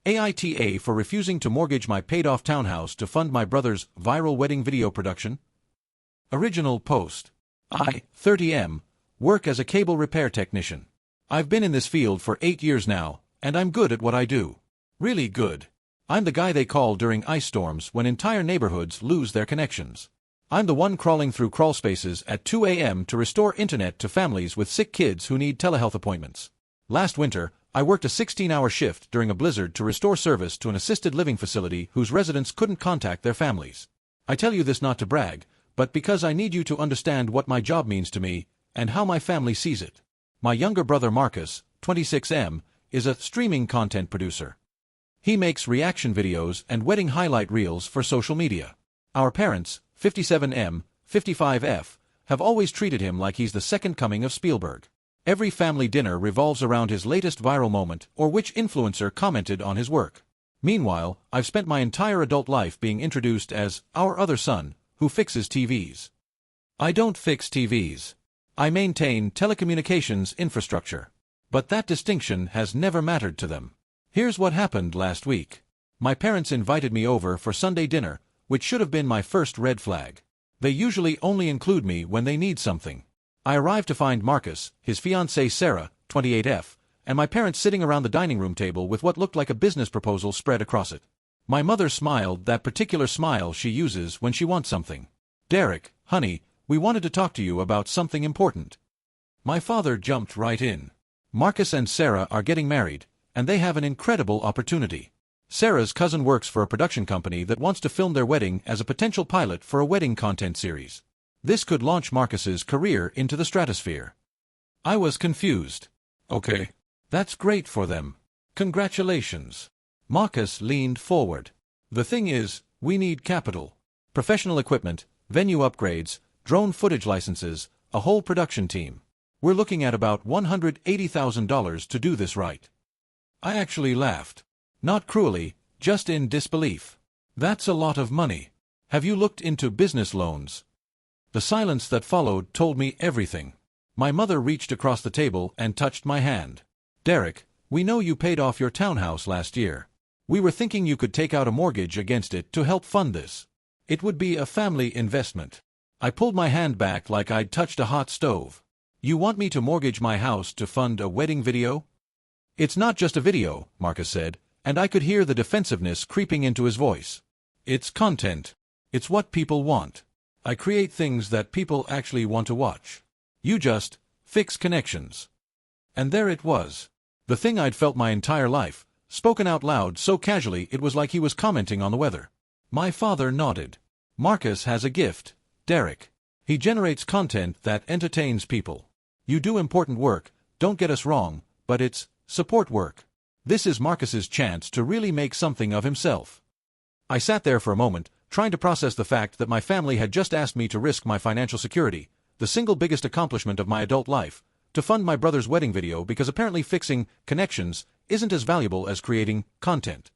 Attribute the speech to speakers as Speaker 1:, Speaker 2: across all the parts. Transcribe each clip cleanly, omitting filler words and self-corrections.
Speaker 1: AITA for refusing to mortgage my paid-off townhouse to fund my brother's viral wedding video production. Original post. I, 30M, work as a cable repair technician. I've been in this field for 8 years now, and I'm good at what I do. Really good. I'm the guy they call during ice storms when entire neighborhoods lose their connections. I'm the one crawling through crawl spaces at 2 a.m. to restore internet to families with sick kids who need telehealth appointments. Last winter, I worked a 16-hour shift during a blizzard to restore service to an assisted living facility whose residents couldn't contact their families. I tell you this not to brag, but because I need you to understand what my job means to me, and how my family sees it. My younger brother Marcus, 26M, is a streaming content producer. He makes reaction videos and wedding highlight reels for social media. Our parents, 57M, 55F, have always treated him like he's the second coming of Spielberg. Every family dinner revolves around his latest viral moment or which influencer commented on his work. Meanwhile, I've spent my entire adult life being introduced as our other son, who fixes TVs. I don't fix TVs. I maintain telecommunications infrastructure. But that distinction has never mattered to them. Here's what happened last week. My parents invited me over for Sunday dinner, which should have been my first red flag. They usually only include me when they need something. I arrived to find Marcus, his fiancée Sarah, 28F, and my parents sitting around the dining room table with what looked like a business proposal spread across it. My mother smiled, that particular smile she uses when she wants something. "Derek, honey, we wanted to talk to you about something important." My father jumped right in. Marcus and Sarah are getting married, and they have an incredible opportunity. Sarah's cousin works for a production company that wants to film their wedding as a potential pilot for a wedding content series. This could launch Marcus's career into the stratosphere. I was confused. Okay. That's great for them. Congratulations. Marcus leaned forward. The thing is, we need capital. Professional equipment, venue upgrades, drone footage licenses, a whole production team. We're looking at about $180,000 to do this right. I actually laughed. Not cruelly, just in disbelief. That's a lot of money. Have you looked into business loans? The silence that followed told me everything. My mother reached across the table and touched my hand. "Derek, we know you paid off your townhouse last year. We were thinking you could take out a mortgage against it to help fund this. It would be a family investment." I pulled my hand back like I'd touched a hot stove. "You want me to mortgage my house to fund a wedding video?" "It's not just a video," Marcus said, and I could hear the defensiveness creeping into his voice. "It's content. It's what people want. I create things that people actually want to watch. You just fix connections." And there it was. The thing I'd felt my entire life, spoken out loud so casually it was like he was commenting on the weather. My father nodded. "Marcus has a gift, Derek. He generates content that entertains people. You do important work, don't get us wrong, but it's support work. This is Marcus's chance to really make something of himself." I sat there for a moment, trying to process the fact that my family had just asked me to risk my financial security, the single biggest accomplishment of my adult life, to fund my brother's wedding video because apparently fixing connections isn't as valuable as creating content.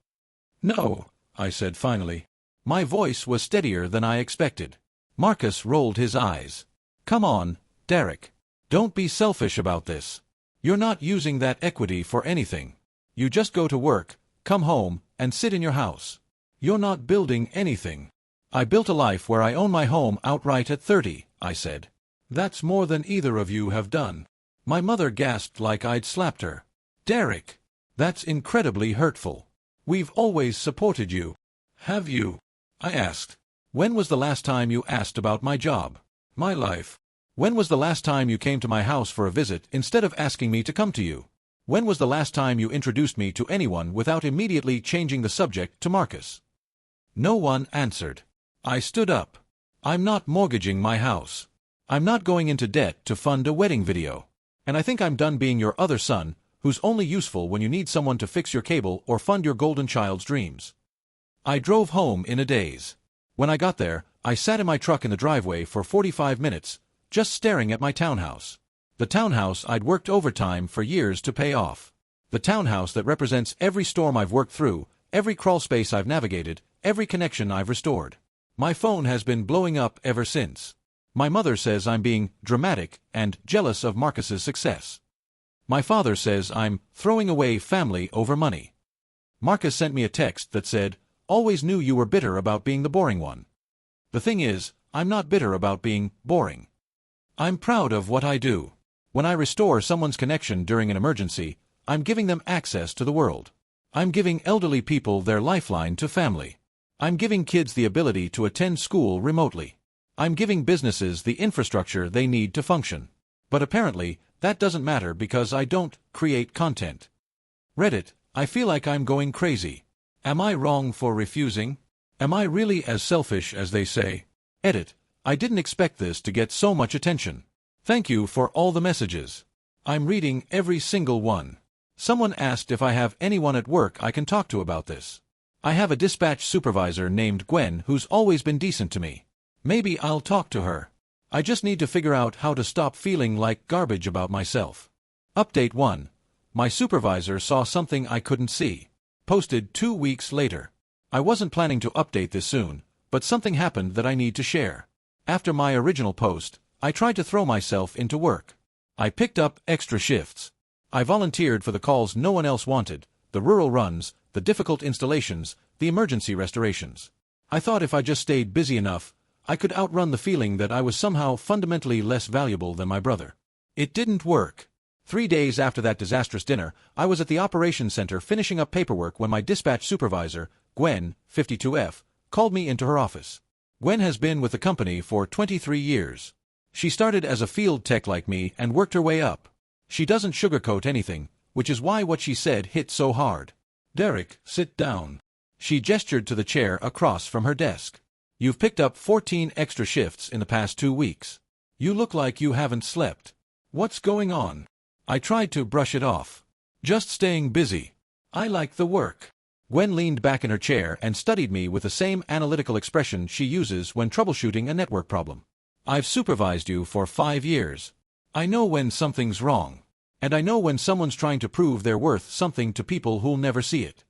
Speaker 1: "No," I said finally. My voice was steadier than I expected. Marcus rolled his eyes. "Come on, Derek. Don't be selfish about this. You're not using that equity for anything. You just go to work, come home, and sit in your house. You're not building anything." "I built a life where I own my home outright at 30, I said. "That's more than either of you have done." My mother gasped like I'd slapped her. "Derek, that's incredibly hurtful. We've always supported you." "Have you?" I asked. "When was the last time you asked about my job? My life? When was the last time you came to my house for a visit instead of asking me to come to you? When was the last time you introduced me to anyone without immediately changing the subject to Marcus?" No one answered. I stood up. "I'm not mortgaging my house. I'm not going into debt to fund a wedding video. And I think I'm done being your other son, who's only useful when you need someone to fix your cable or fund your golden child's dreams." I drove home in a daze. When I got there, I sat in my truck in the driveway for 45 minutes, just staring at my townhouse. The townhouse I'd worked overtime for years to pay off. The townhouse that represents every storm I've worked through, every crawl space I've navigated, every connection I've restored. My phone has been blowing up ever since. My mother says I'm being dramatic and jealous of Marcus's success. My father says I'm throwing away family over money. Marcus sent me a text that said, "Always knew you were bitter about being the boring one." The thing is, I'm not bitter about being boring. I'm proud of what I do. When I restore someone's connection during an emergency, I'm giving them access to the world. I'm giving elderly people their lifeline to family. I'm giving kids the ability to attend school remotely. I'm giving businesses the infrastructure they need to function. But apparently, that doesn't matter because I don't create content. Reddit, I feel like I'm going crazy. Am I wrong for refusing? Am I really as selfish as they say? Edit, I didn't expect this to get so much attention. Thank you for all the messages. I'm reading every single one. Someone asked if I have anyone at work I can talk to about this. I have a dispatch supervisor named Gwen who's always been decent to me. Maybe I'll talk to her. I just need to figure out how to stop feeling like garbage about myself. Update 1. My supervisor saw something I couldn't see. Posted 2 weeks later. I wasn't planning to update this soon, but something happened that I need to share. After my original post, I tried to throw myself into work. I picked up extra shifts. I volunteered for the calls no one else wanted, the rural runs, the difficult installations, the emergency restorations. I thought if I just stayed busy enough, I could outrun the feeling that I was somehow fundamentally less valuable than my brother. It didn't work. 3 days after that disastrous dinner, I was at the operations center finishing up paperwork when my dispatch supervisor, Gwen, 52F, called me into her office. Gwen has been with the company for 23 years. She started as a field tech like me and worked her way up. She doesn't sugarcoat anything, which is why what she said hit so hard. "Derek, sit down." She gestured to the chair across from her desk. "You've picked up 14 extra shifts in the past 2 weeks. You look like you haven't slept. What's going on?" I tried to brush it off. "Just staying busy. I like the work." Gwen leaned back in her chair and studied me with the same analytical expression she uses when troubleshooting a network problem. "I've supervised you for 5 years. I know when something's wrong. And I know when someone's trying to prove they're worth something to people who'll never see it."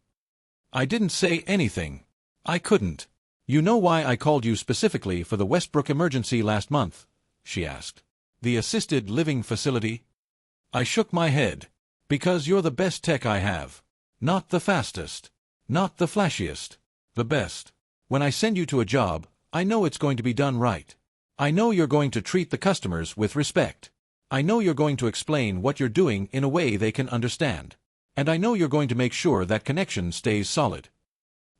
Speaker 1: I didn't say anything. I couldn't. "You know why I called you specifically for the Westbrook emergency last month?" she asked. "The assisted living facility?" I shook my head. "Because you're the best tech I have. Not the fastest. Not the flashiest. The best. When I send you to a job, I know it's going to be done right. I know you're going to treat the customers with respect. I know you're going to explain what you're doing in a way they can understand. And I know you're going to make sure that connection stays solid."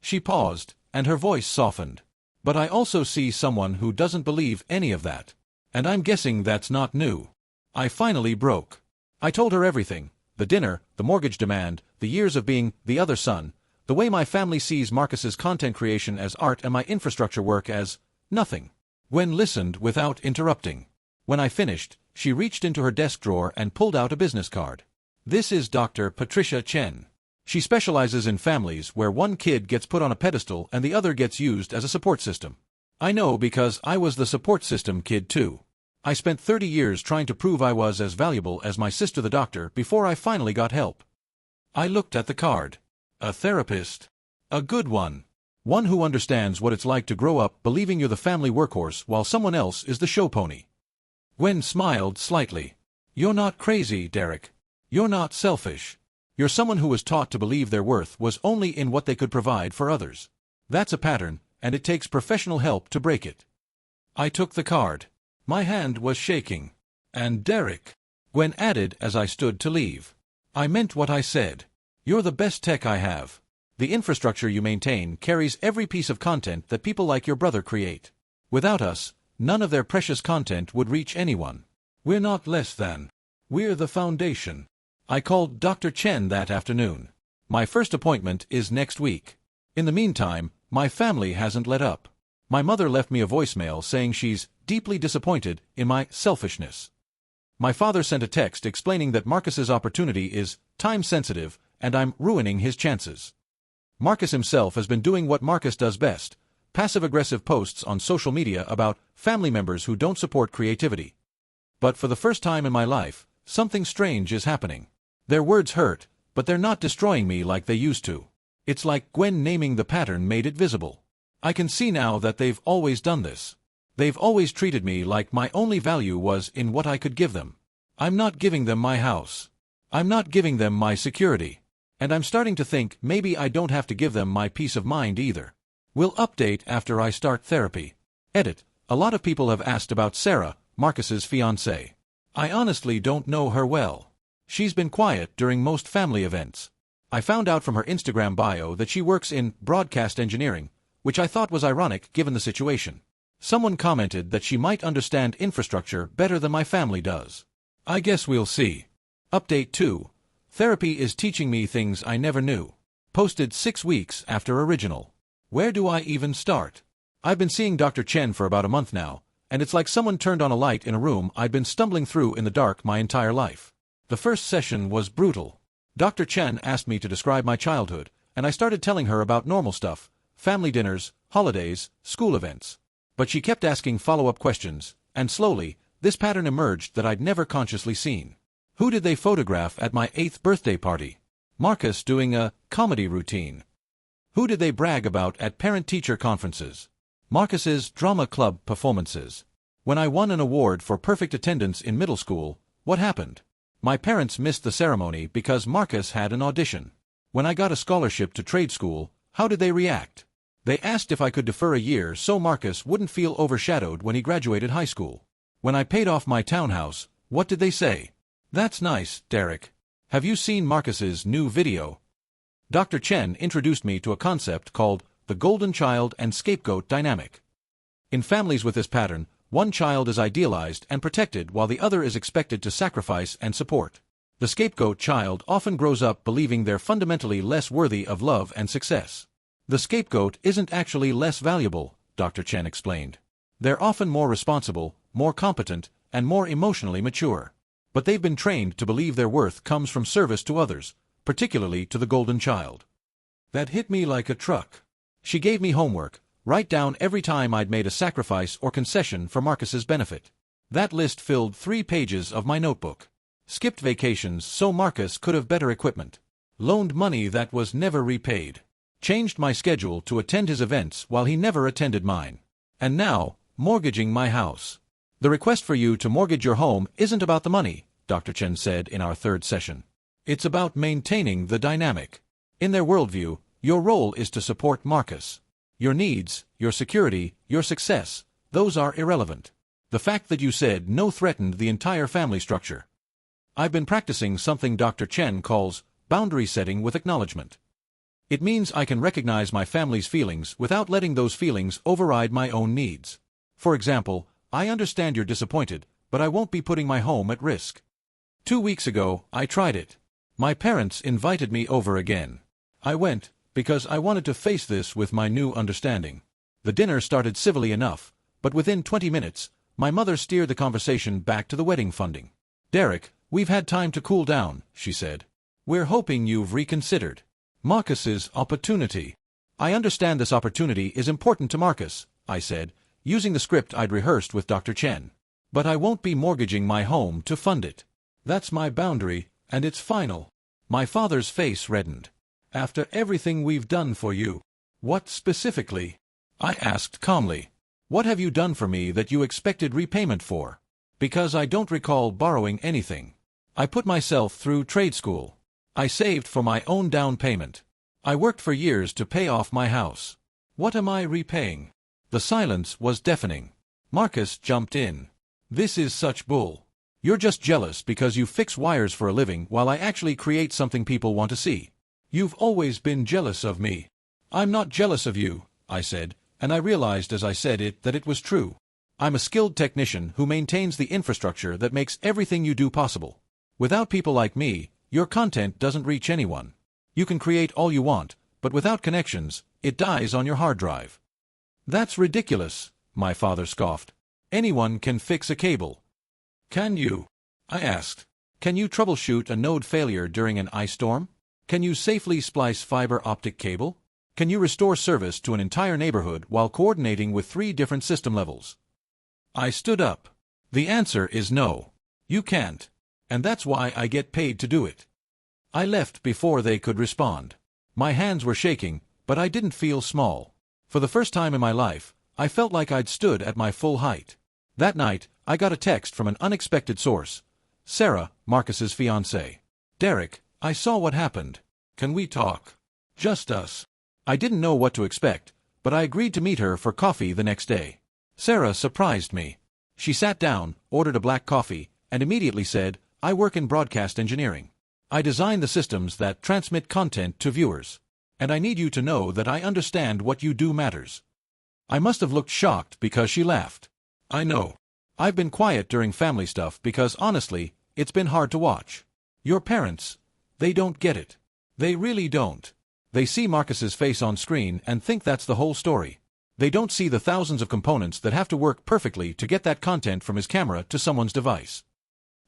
Speaker 1: She paused, and her voice softened. "But I also see someone who doesn't believe any of that. And I'm guessing that's not new." I finally broke. I told her everything: the dinner, the mortgage demand, the years of being the other son, the way my family sees Marcus's content creation as art and my infrastructure work as nothing. Gwen listened without interrupting. When I finished, she reached into her desk drawer and pulled out a business card. "This is Dr. Patricia Chen. She specializes in families where one kid gets put on a pedestal and the other gets used as a support system. I know because I was the support system kid too. I spent 30 years trying to prove I was as valuable as my sister the doctor before I finally got help." I looked at the card. A therapist. A good one. One who understands what it's like to grow up believing you're the family workhorse while someone else is the show pony. Gwen smiled slightly. "You're not crazy, Derek. You're not selfish. You're someone who was taught to believe their worth was only in what they could provide for others. That's a pattern, and it takes professional help to break it." I took the card. My hand was shaking. "And Derek," Gwen added as I stood to leave, "I meant what I said. You're the best tech I have. The infrastructure you maintain carries every piece of content that people like your brother create. Without us, none of their precious content would reach anyone. We're not less than. We're the foundation." I called Dr. Chen that afternoon. My first appointment is next week. In the meantime, my family hasn't let up. My mother left me a voicemail saying she's deeply disappointed in my selfishness. My father sent a text explaining that Marcus's opportunity is time-sensitive and I'm ruining his chances. Marcus himself has been doing what Marcus does best: passive-aggressive posts on social media about family members who don't support creativity. But for the first time in my life, something strange is happening. Their words hurt, but they're not destroying me like they used to. It's like Gwen naming the pattern made it visible. I can see now that they've always done this. They've always treated me like my only value was in what I could give them. I'm not giving them my house. I'm not giving them my security. And I'm starting to think maybe I don't have to give them my peace of mind either. We'll update after I start therapy. Edit. A lot of people have asked about Sarah, Marcus's fiancée. I honestly don't know her well. She's been quiet during most family events. I found out from her Instagram bio that she works in broadcast engineering, which I thought was ironic given the situation. Someone commented that she might understand infrastructure better than my family does. I guess we'll see. Update 2. Therapy is teaching me things I never knew. Posted 6 weeks after original. Where do I even start? I've been seeing Dr. Chen for about a month now, and it's like someone turned on a light in a room I'd been stumbling through in the dark my entire life. The first session was brutal. Dr. Chen asked me to describe my childhood, and I started telling her about normal stuff, family dinners, holidays, school events. But she kept asking follow-up questions, and slowly, this pattern emerged that I'd never consciously seen. Who did they photograph at my 8th birthday party? Marcus doing a comedy routine. Who did they brag about at parent-teacher conferences? Marcus's drama club performances. When I won an award for perfect attendance in middle school, what happened? My parents missed the ceremony because Marcus had an audition. When I got a scholarship to trade school, how did they react? They asked if I could defer a year so Marcus wouldn't feel overshadowed when he graduated high school. When I paid off my townhouse, what did they say? That's nice, Derek. Have you seen Marcus's new video? Dr. Chen introduced me to a concept called the golden child and scapegoat dynamic. In families with this pattern, one child is idealized and protected while the other is expected to sacrifice and support. The scapegoat child often grows up believing they're fundamentally less worthy of love and success. The scapegoat isn't actually less valuable, Dr. Chen explained. They're often more responsible, more competent, and more emotionally mature. But they've been trained to believe their worth comes from service to others, particularly to the golden child. That hit me like a truck. She gave me homework, write down every time I'd made a sacrifice or concession for Marcus's benefit. That list filled 3 pages of my notebook. Skipped vacations so Marcus could have better equipment. Loaned money that was never repaid. Changed my schedule to attend his events while he never attended mine. And now, mortgaging my house. The request for you to mortgage your home isn't about the money, Dr. Chen said in our 3rd session. It's about maintaining the dynamic. In their worldview, your role is to support Marcus. Your needs, your security, your success, those are irrelevant. The fact that you said no threatened the entire family structure. I've been practicing something Dr. Chen calls boundary setting with acknowledgement. It means I can recognize my family's feelings without letting those feelings override my own needs. For example, I understand you're disappointed, but I won't be putting my home at risk. 2 weeks ago, I tried it. My parents invited me over again. I went, because I wanted to face this with my new understanding. The dinner started civilly enough, but within 20 minutes, my mother steered the conversation back to the wedding funding. Derek, we've had time to cool down, she said. We're hoping you've reconsidered. Marcus's opportunity. I understand this opportunity is important to Marcus, I said, using the script I'd rehearsed with Dr. Chen. But I won't be mortgaging my home to fund it. That's my boundary, and it's final. My father's face reddened. After everything we've done for you. What specifically? I asked calmly. What have you done for me that you expected repayment for? Because I don't recall borrowing anything. I put myself through trade school. I saved for my own down payment. I worked for years to pay off my house. What am I repaying? The silence was deafening. Marcus jumped in. This is such bull. You're just jealous because you fix wires for a living while I actually create something people want to see. You've always been jealous of me. I'm not jealous of you, I said, and I realized as I said it that it was true. I'm a skilled technician who maintains the infrastructure that makes everything you do possible. Without people like me, your content doesn't reach anyone. You can create all you want, but without connections, it dies on your hard drive. That's ridiculous, my father scoffed. Anyone can fix a cable. Can you? I asked. Can you troubleshoot a node failure during an ice storm? Can you safely splice fiber optic cable? Can you restore service to an entire neighborhood while coordinating with 3 different system levels? I stood up. The answer is no. You can't. And that's why I get paid to do it. I left before they could respond. My hands were shaking, but I didn't feel small. For the first time in my life, I felt like I'd stood at my full height. That night, I got a text from an unexpected source. Sarah, Marcus's fiancée. Derek, I saw what happened. Can we talk? Just us. I didn't know what to expect, but I agreed to meet her for coffee the next day. Sarah surprised me. She sat down, ordered a black coffee, and immediately said, "I work in broadcast engineering. I design the systems that transmit content to viewers. And I need you to know that I understand what you do matters." I must have looked shocked because she laughed. "I know. I've been quiet during family stuff because, honestly, it's been hard to watch. Your parents, they don't get it. They really don't. They see Marcus's face on screen and think that's the whole story. They don't see the thousands of components that have to work perfectly to get that content from his camera to someone's device."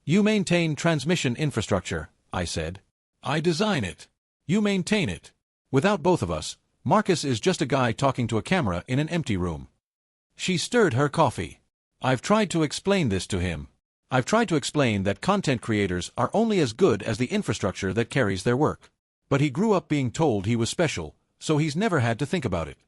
Speaker 1: "You maintain transmission infrastructure," I said. "I design it. You maintain it. Without both of us, Marcus is just a guy talking to a camera in an empty room." She stirred her coffee. "I've tried to explain this to him. I've tried to explain that content creators are only as good as the infrastructure that carries their work. But he grew up being told he was special, so he's never had to think about it."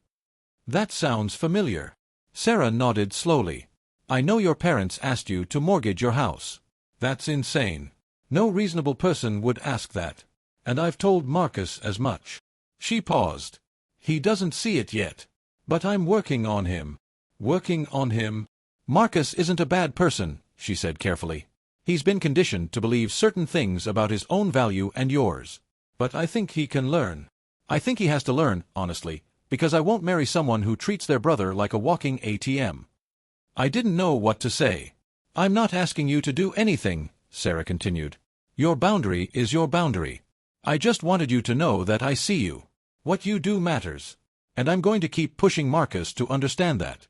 Speaker 1: "That sounds familiar." Sarah nodded slowly. "I know your parents asked you to mortgage your house. That's insane. No reasonable person would ask that. And I've told Marcus as much." She paused. "He doesn't see it yet. But I'm working on him." "Working on him?" "Marcus isn't a bad person," she said carefully. "He's been conditioned to believe certain things about his own value and yours. But I think he can learn. I think he has to learn, honestly, because I won't marry someone who treats their brother like a walking ATM." I didn't know what to say. "I'm not asking you to do anything," Sarah continued. "Your boundary is your boundary. I just wanted you to know that I see you. What you do matters. And I'm going to keep pushing Marcus to understand that."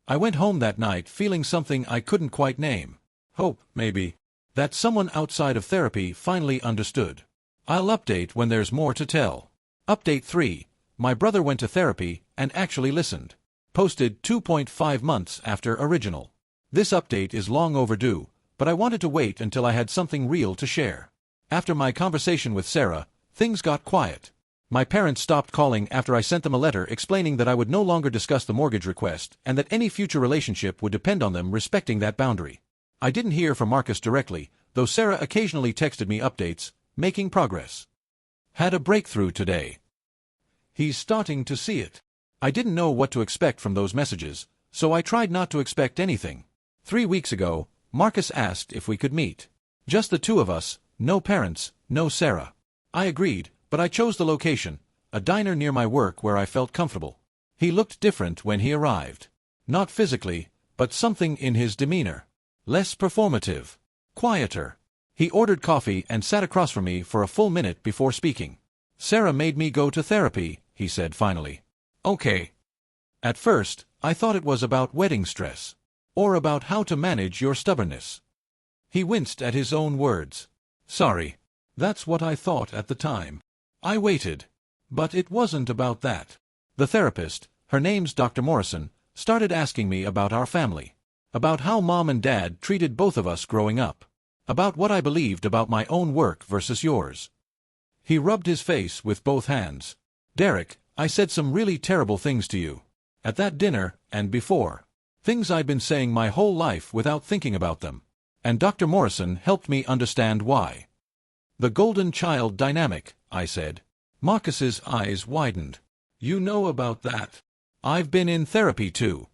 Speaker 1: I went home that night feeling something I couldn't quite name. Hope, maybe. That someone outside of therapy finally understood. I'll update when there's more to tell. Update 3. My brother went to therapy and actually listened. Posted 2.5 months after original. This update is long overdue, but I wanted to wait until I had something real to share. After my conversation with Sarah, things got quiet. My parents stopped calling after I sent them a letter explaining that I would no longer discuss the mortgage request and that any future relationship would depend on them respecting that boundary. I didn't hear from Marcus directly, though Sarah occasionally texted me updates, making progress. "Had a breakthrough today. He's starting to see it." I didn't know what to expect from those messages, so I tried not to expect anything. 3 weeks ago, Marcus asked if we could meet. Just the two of us, no parents, no Sarah. I agreed, but I chose the location, a diner near my work where I felt comfortable. He looked different when he arrived. Not physically, but something in his demeanor. Less performative. Quieter. He ordered coffee and sat across from me for a full minute before speaking. "Sarah made me go to therapy," he said finally. "Okay." At first, I thought it was about wedding stress. Or about how to manage your stubbornness. He winced at his own words. "Sorry. That's what I thought at the time." I waited. But it wasn't about that. The therapist, her name's Dr. Morrison, started asking me about our family. About how Mom and Dad treated both of us growing up. About what I believed about my own work versus yours. He rubbed his face with both hands. "Derek, I said some really terrible things to you. At that dinner, and before. Things I'd been saying my whole life without thinking about them. And Dr. Morrison helped me understand why." "The golden child dynamic," I said. Marcus's eyes widened. "You know about that?" "I've been in therapy too."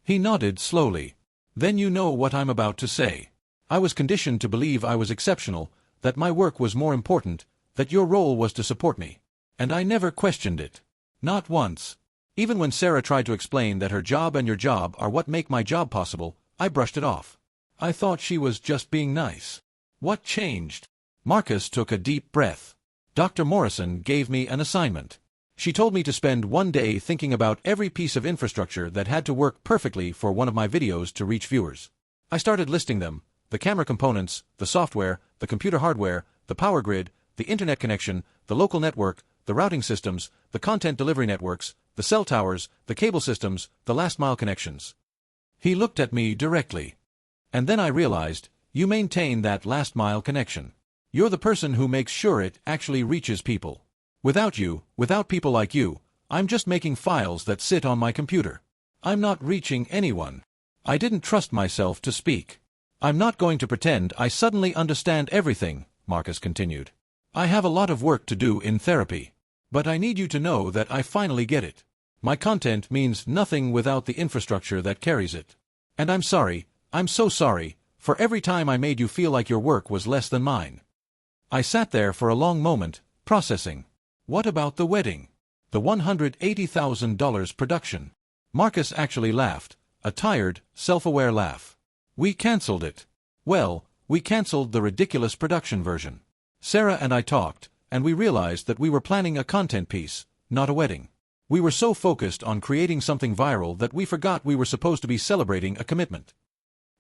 Speaker 1: He nodded slowly. "Then you know what I'm about to say. I was conditioned to believe I was exceptional, that my work was more important, that your role was to support me. And I never questioned it. Not once. Even when Sarah tried to explain that her job and your job are what make my job possible, I brushed it off. I thought she was just being nice. What changed?" Marcus took a deep breath. "Dr. Morrison gave me an assignment. She told me to spend one day thinking about every piece of infrastructure that had to work perfectly for one of my videos to reach viewers. I started listing them, the camera components, the software, the computer hardware, the power grid, the internet connection, the local network, the routing systems, the content delivery networks, the cell towers, the cable systems, the last-mile connections." He looked at me directly. "And then I realized, you maintain that last-mile connection. You're the person who makes sure it actually reaches people. Without you, without people like you, I'm just making files that sit on my computer. I'm not reaching anyone." I didn't trust myself to speak. "I'm not going to pretend I suddenly understand everything," Marcus continued. I have a lot of work to do in therapy. But I need you to know that I finally get it. My content means nothing without the infrastructure that carries it. And I'm sorry, I'm so sorry, for every time I made you feel like your work was less than mine. I sat there for a long moment, processing. What about the wedding? The $180,000 production? Marcus actually laughed, a tired, self-aware laugh. We cancelled it. Well, we cancelled the ridiculous production version. Sarah and I talked, and we realized that we were planning a content piece, not a wedding. We were so focused on creating something viral that we forgot we were supposed to be celebrating a commitment.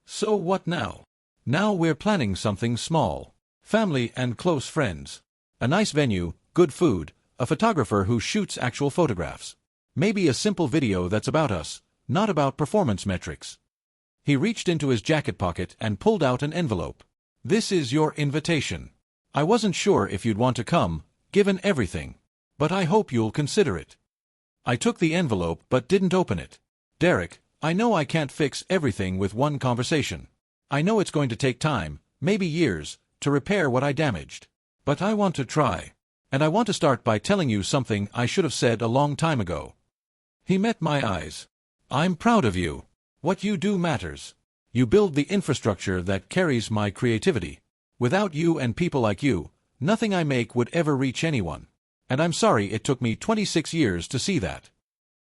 Speaker 1: So what now? Now we're planning something small. Family and close friends. A nice venue, good food, a photographer who shoots actual photographs. Maybe a simple video that's about us, not about performance metrics. He reached into his jacket pocket and pulled out an envelope. This is your invitation. I wasn't sure if you'd want to come, given everything. But I hope you'll consider it. I took the envelope but didn't open it. Derek, I know I can't fix everything with one conversation. I know it's going to take time, maybe years, to repair what I damaged. But I want to try. And I want to start by telling you something I should have said a long time ago. He met my eyes. I'm proud of you. What you do matters. You build the infrastructure that carries my creativity. Without you and people like you, nothing I make would ever reach anyone. And I'm sorry it took me 26 years to see that.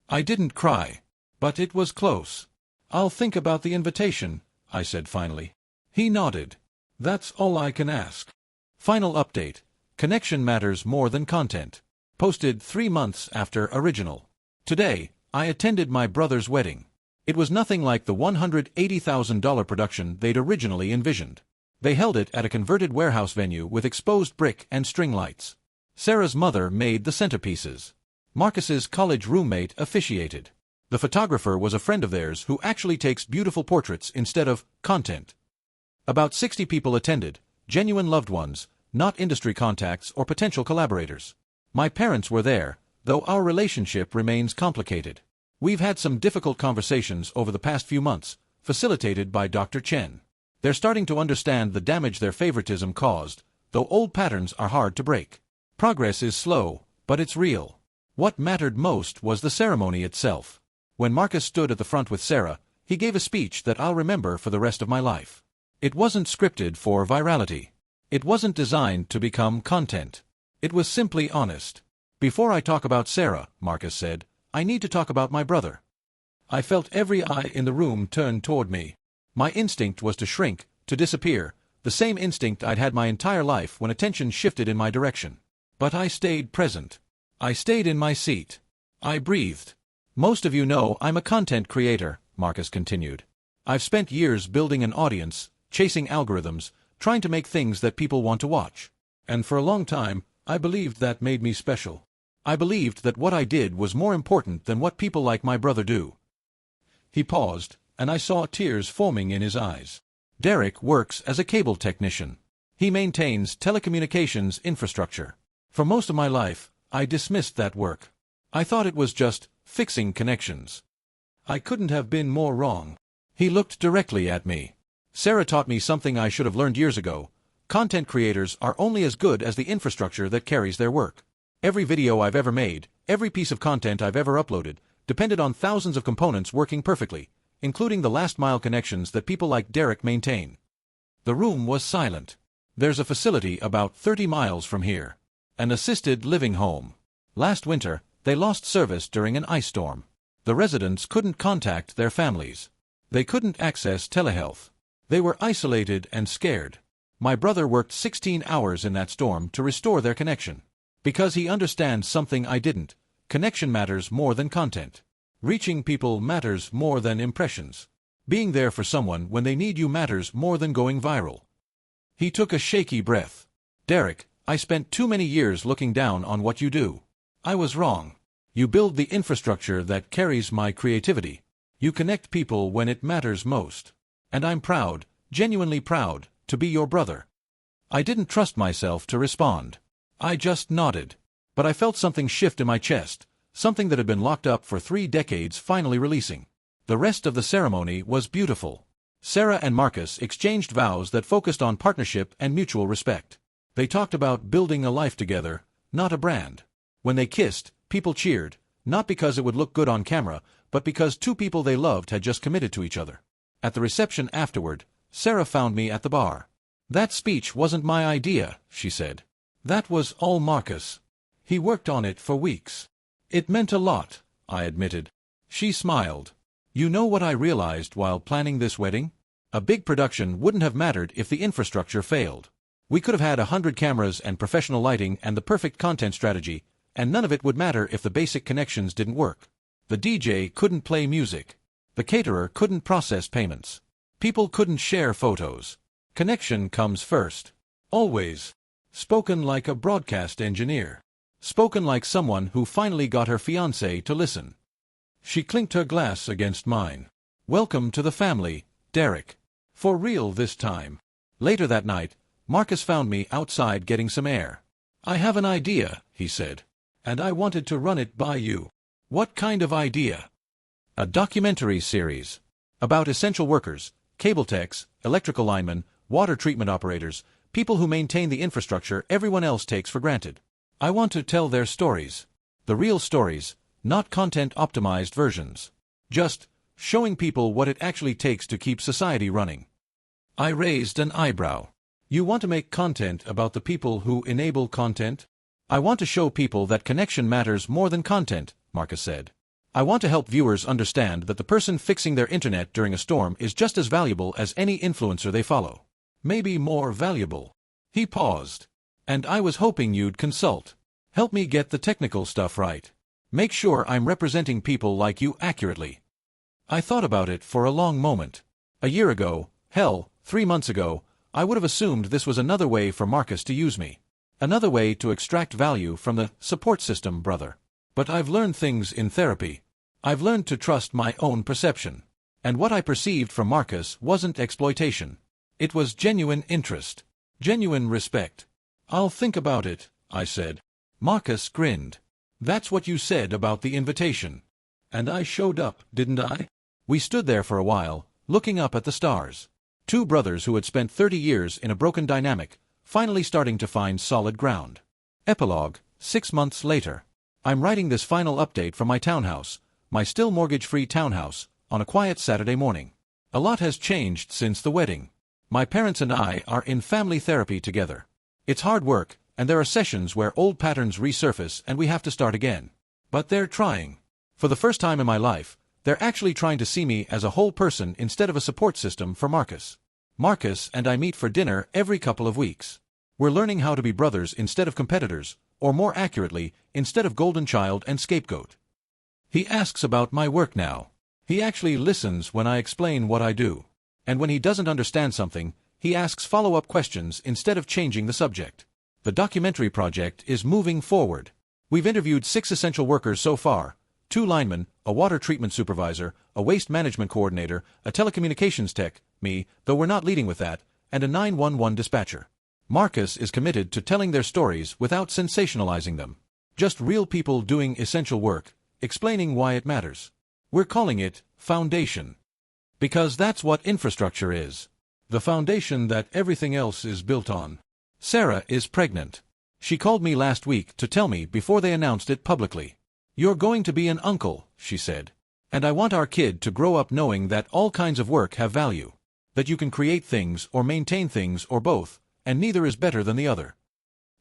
Speaker 1: I didn't cry. But it was close. I'll think about the invitation, I said finally. He nodded. That's all I can ask. Final update. Connection matters more than content. Posted 3 months after original. Today, I attended my brother's wedding. It was nothing like the $180,000 production they'd originally envisioned. They held it at a converted warehouse venue with exposed brick and string lights. Sarah's mother made the centerpieces. Marcus's college roommate officiated. The photographer was a friend of theirs who actually takes beautiful portraits instead of content. About 60 people attended, genuine loved ones, not industry contacts or potential collaborators. My parents were there, though our relationship remains complicated. We've had some difficult conversations over the past few months, facilitated by Dr. Chen. They're starting to understand the damage their favoritism caused, though old patterns are hard to break. Progress is slow, but it's real. What mattered most was the ceremony itself. When Marcus stood at the front with Sarah, he gave a speech that I'll remember for the rest of my life. It wasn't scripted for virality. It wasn't designed to become content. It was simply honest. Before I talk about Sarah, Marcus said, I need to talk about my brother. I felt every eye in the room turn toward me. My instinct was to shrink, to disappear, the same instinct I'd had my entire life when attention shifted in my direction. But I stayed present. I stayed in my seat. I breathed. Most of you know I'm a content creator, Marcus continued. I've spent years building an audience, chasing algorithms, trying to make things that people want to watch. And for a long time, I believed that made me special. I believed that what I did was more important than what people like my brother do. He paused, and I saw tears forming in his eyes. Derek works as a cable technician. He maintains telecommunications infrastructure. For most of my life, I dismissed that work. I thought it was just fixing connections. I couldn't have been more wrong. He looked directly at me. Sarah taught me something I should have learned years ago. Content creators are only as good as the infrastructure that carries their work. Every video I've ever made, every piece of content I've ever uploaded, depended on thousands of components working perfectly, including the last-mile connections that people like Derek maintain. The room was silent. There's a facility about 30 miles from here. An assisted living home. Last winter, they lost service during an ice storm. The residents couldn't contact their families. They couldn't access telehealth. They were isolated and scared. My brother worked 16 hours in that storm to restore their connection. Because he understands something I didn't. Connection matters more than content. Reaching people matters more than impressions. Being there for someone when they need you matters more than going viral. He took a shaky breath. Derek, I spent too many years looking down on what you do. I was wrong. You build the infrastructure that carries my creativity. You connect people when it matters most. And I'm proud, genuinely proud, to be your brother. I didn't trust myself to respond. I just nodded. But I felt something shift in my chest, something that had been locked up for 3 decades finally releasing. The rest of the ceremony was beautiful. Sarah and Marcus exchanged vows that focused on partnership and mutual respect. They talked about building a life together, not a brand. When they kissed, people cheered, not because it would look good on camera, but because two people they loved had just committed to each other. At the reception afterward, Sarah found me at the bar. "That speech wasn't my idea," she said. "That was all Marcus. He worked on it for weeks." "It meant a lot," I admitted. She smiled. "You know what I realized while planning this wedding? A big production wouldn't have mattered if the infrastructure failed. We could have had 100 cameras and professional lighting and the perfect content strategy, and none of it would matter if the basic connections didn't work. The DJ couldn't play music. The caterer couldn't process payments. People couldn't share photos. Connection comes first. Always. Spoken like a broadcast engineer. Spoken like someone who finally got her fiancé to listen." She clinked her glass against mine. "Welcome to the family, Derek. For real this time." Later that night, Marcus found me outside getting some air. "I have an idea," he said, "and I wanted to run it by you." "What kind of idea?" "A documentary series. About essential workers, cable techs, electrical linemen, water treatment operators, people who maintain the infrastructure everyone else takes for granted. I want to tell their stories. The real stories, not content-optimized versions. Just showing people what it actually takes to keep society running." I raised an eyebrow. "You want to make content about the people who enable content?" "I want to show people that connection matters more than content," Marcus said. "I want to help viewers understand that the person fixing their internet during a storm is just as valuable as any influencer they follow. Maybe more valuable." He paused. "And I was hoping you'd consult. Help me get the technical stuff right. Make sure I'm representing people like you accurately." I thought about it for a long moment. A year ago, hell, 3 months ago, I would have assumed this was another way for Marcus to use me. Another way to extract value from the support system, brother. But I've learned things in therapy. I've learned to trust my own perception. And what I perceived from Marcus wasn't exploitation. It was genuine interest. Genuine respect. "I'll think about it," I said. Marcus grinned. "That's what you said about the invitation. And I showed up, didn't I?" We stood there for a while, looking up at the stars. Two brothers who had spent 30 years in a broken dynamic, finally starting to find solid ground. Epilogue, 6 months later. I'm writing this final update from my townhouse, my still mortgage-free townhouse, on a quiet Saturday morning. A lot has changed since the wedding. My parents and I are in family therapy together. It's hard work, and there are sessions where old patterns resurface and we have to start again. But they're trying. For the first time in my life, they're actually trying to see me as a whole person instead of a support system for Marcus. Marcus and I meet for dinner every couple of weeks. We're learning how to be brothers instead of competitors, or more accurately, instead of golden child and scapegoat. He asks about my work now. He actually listens when I explain what I do. And when he doesn't understand something, he asks follow-up questions instead of changing the subject. The documentary project is moving forward. We've interviewed 6 essential workers so far, 2 linemen, a water treatment supervisor, a waste management coordinator, a telecommunications tech, me, though we're not leading with that, and a 911 dispatcher. Marcus is committed to telling their stories without sensationalizing them. Just real people doing essential work, explaining why it matters. We're calling it Foundation. Because that's what infrastructure is. The foundation that everything else is built on. Sarah is pregnant. She called me last week to tell me before they announced it publicly. "You're going to be an uncle," she said. "And I want our kid to grow up knowing that all kinds of work have value. That you can create things or maintain things or both, and neither is better than the other."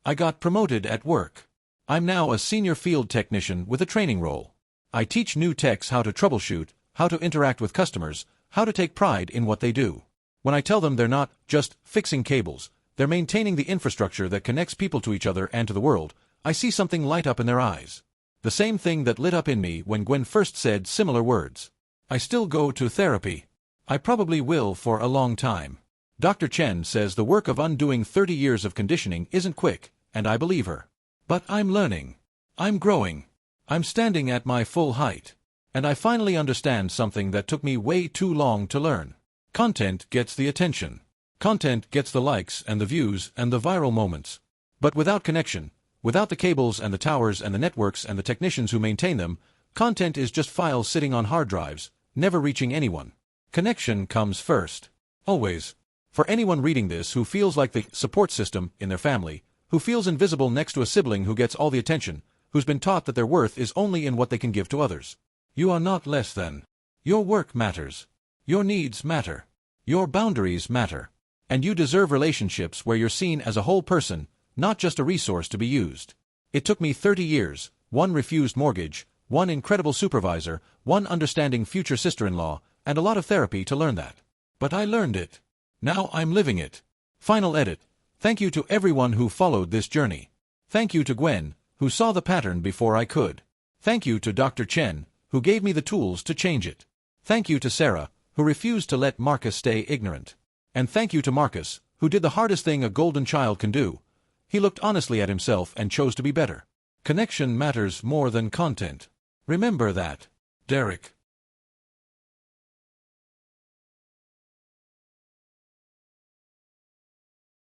Speaker 1: I got promoted at work. I'm now a senior field technician with a training role. I teach new techs how to troubleshoot, how to interact with customers, how to take pride in what they do. When I tell them they're not just fixing cables, they're maintaining the infrastructure that connects people to each other and to the world, I see something light up in their eyes. The same thing that lit up in me when Gwen first said similar words. I still go to therapy. I probably will for a long time. Dr. Chen says the work of undoing 30 years of conditioning isn't quick, and I believe her. But I'm learning. I'm growing. I'm standing at my full height. And I finally understand something that took me way too long to learn. Content gets the attention. Content gets the likes and the views and the viral moments. But without connection, without the cables and the towers and the networks and the technicians who maintain them, content is just files sitting on hard drives, never reaching anyone. Connection comes first. Always. For anyone reading this who feels like the support system in their family, who feels invisible next to a sibling who gets all the attention, who's been taught that their worth is only in what they can give to others. You are not less than. Your work matters. Your needs matter. Your boundaries matter. And you deserve relationships where you're seen as a whole person, not just a resource to be used. It took me 30 years, one refused mortgage, one incredible supervisor, one understanding future sister-in-law, and a lot of therapy to learn that. But I learned it. Now I'm living it. Final edit. Thank you to everyone who followed this journey. Thank you to Gwen, who saw the pattern before I could. Thank you to Dr. Chen, who gave me the tools to change it. Thank you to Sarah, who refused to let Marcus stay ignorant. And thank you to Marcus, who did the hardest thing a golden child can do. He looked honestly at himself and chose to be better. Connection matters more than content. Remember that. Derek.